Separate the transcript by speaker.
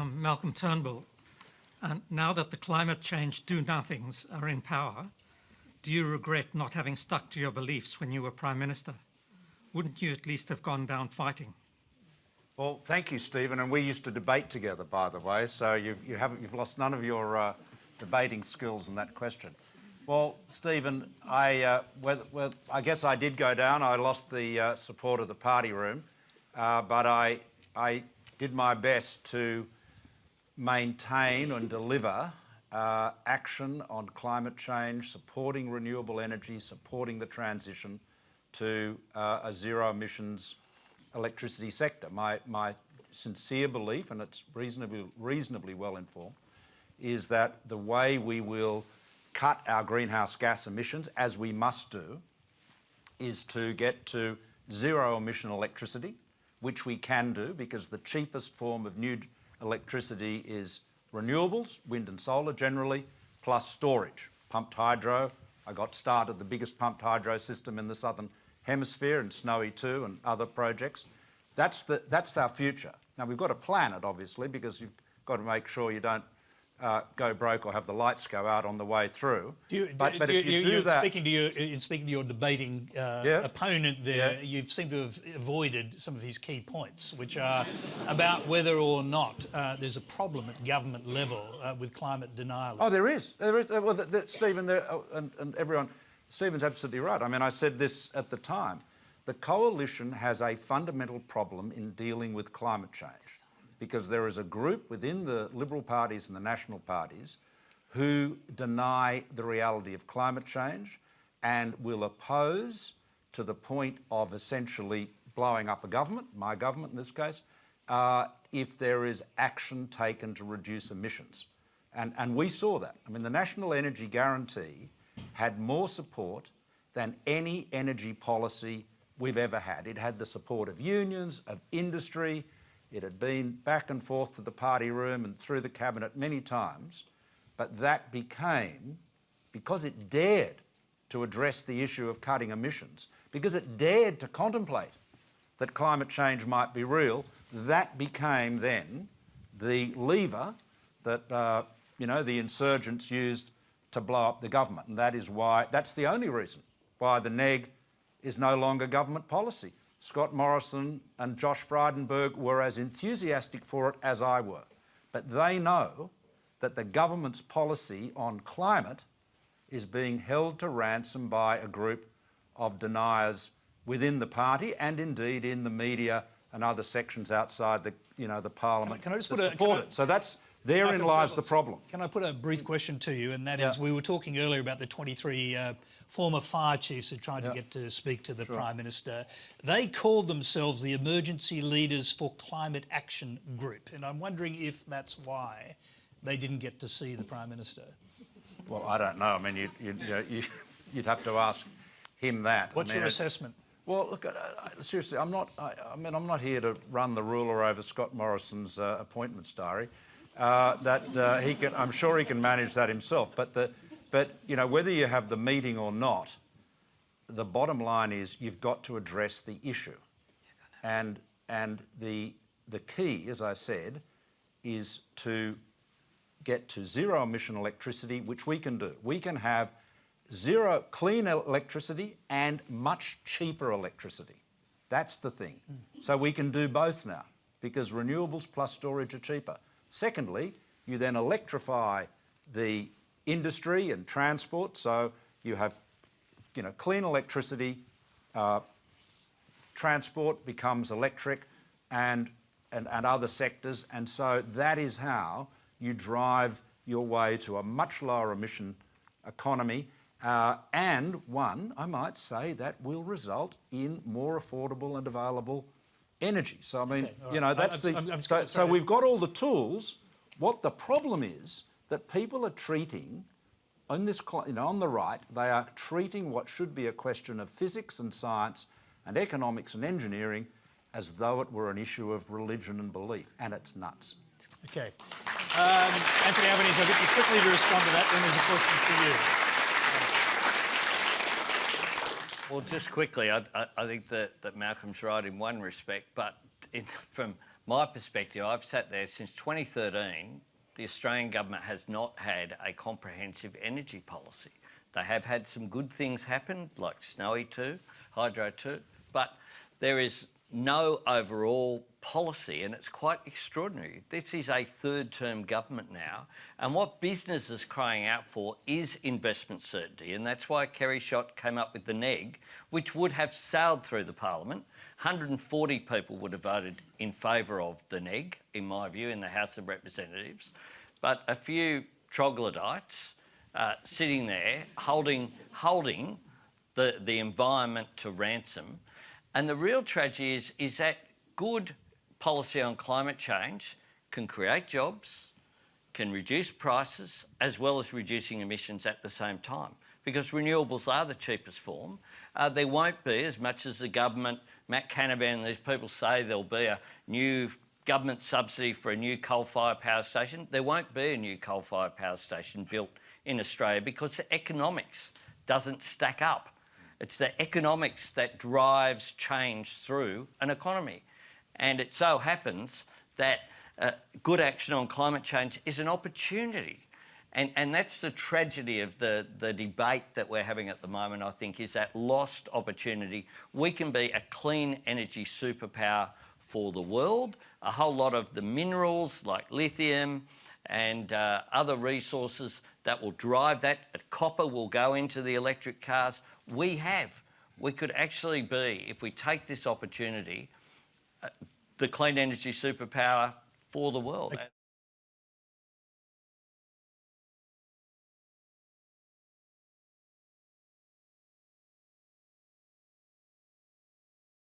Speaker 1: I'm Malcolm Turnbull. And now that the climate change do-nothings are in power, do you regret not having stuck to your beliefs when you were Prime Minister? Wouldn't you at least have gone down fighting?
Speaker 2: Well, thank you, Stephen. And we used to debate together, by the way, so you've lost none of your debating skills in that question. Well, Stephen, I guess I did go down. I lost the support of the party room, but I did my best to maintain and deliver action on climate change, supporting renewable energy, supporting the transition to a zero emissions electricity sector. My sincere belief, and it's reasonably well informed, is that the way we will cut our greenhouse gas emissions, as we must do, is to get to zero emission electricity, which we can do because the cheapest form of new electricity is renewables, wind and solar generally, plus storage. Pumped hydro, I got started the biggest pumped hydro system in the Southern Hemisphere, and Snowy 2 and other projects. That's our future. Now, we've got to plan it, obviously, because you've got to make sure you don't go broke or have the lights go out on the way through.
Speaker 3: Speaking to your debating opponent there, you seem to have avoided some of his key points, which are about whether or not there's a problem at government level with climate denial.
Speaker 2: Oh, there is. There is. Well, Stephen, and everyone, Stephen's absolutely right. I mean, I said this at the time. The coalition has a fundamental problem in dealing with climate change, because there is a group within the Liberal parties and the national parties who deny the reality of climate change and will oppose to the point of essentially blowing up a government, my government in this case, if there is action taken to reduce emissions. And we saw that. I mean, the National Energy Guarantee had more support than any energy policy we've ever had. It had the support of unions, of industry. It had been back and forth to the party room and through the cabinet many times, but that became, because it dared to address the issue of cutting emissions, because it dared to contemplate that climate change might be real, that became then the lever that the insurgents used to blow up the government. And that's the only reason why the NEG is no longer government policy. Scott Morrison and Josh Frydenberg were as enthusiastic for it as I were. But they know that the government's policy on climate is being held to ransom by a group of deniers within the party and indeed in the media and other sections outside the parliament that support it. So therein lies the problem.
Speaker 3: Can I put a brief question to you, and that is, we were talking earlier about the 23 former fire chiefs who tried to get to speak to the Prime Minister. They called themselves the Emergency Leaders for Climate Action Group, and I'm wondering if that's why they didn't get to see the Prime Minister.
Speaker 2: Well, I don't know. I mean, you'd have to ask him that.
Speaker 3: What's your assessment?
Speaker 2: Well, look, seriously, I'm not here to run the ruler over Scott Morrison's appointments diary. I'm sure he can manage that himself. But whether you have the meeting or not, the bottom line is you've got to address the issue, and the key, as I said, is to get to zero emission electricity, which we can do. We can have zero clean electricity and much cheaper electricity. That's the thing. So we can do both now, because renewables plus storage are cheaper. Secondly, you then electrify the industry and transport, so you have clean electricity, transport becomes electric and other sectors, and so that is how you drive your way to a much lower emission economy, and one, I might say, that will result in more affordable and available energy. So, I mean, that's so we've got all the tools. What the problem is that people are treating, on the right, they are treating what should be a question of physics and science and economics and engineering as though it were an issue of religion and belief, and it's nuts.
Speaker 3: Okay. Anthony Albanese, I'll get you quickly to respond to that. Then there's a question for you.
Speaker 4: Well, just quickly, I think that Malcolm's right in one respect, but from my perspective, I've sat there since 2013, the Australian government has not had a comprehensive energy policy. They have had some good things happen, like Snowy 2, Hydro 2, but there is no overall policy, and it's quite extraordinary. This is a third-term government now, and what business is crying out for is investment certainty, and that's why Kerry Schott came up with the NEG, which would have sailed through the Parliament. 140 people would have voted in favour of the NEG, in my view, in the House of Representatives, but a few troglodytes sitting there holding the environment to ransom. And the real tragedy is that good policy on climate change can create jobs, can reduce prices, as well as reducing emissions at the same time. Because renewables are the cheapest form. There won't be, as much as the government, Matt Canavan and these people say there'll be a new government subsidy for a new coal-fired power station. There won't be a new coal-fired power station built in Australia because the economics doesn't stack up. It's the economics that drives change through an economy. And it so happens that good action on climate change is an opportunity. And that's the tragedy of the debate that we're having at the moment, I think, is that lost opportunity. We can be a clean energy superpower for the world. A whole lot of the minerals like lithium and other resources that will drive that. Copper will go into the electric cars. We could actually be, if we take this opportunity, the clean energy superpower for the world.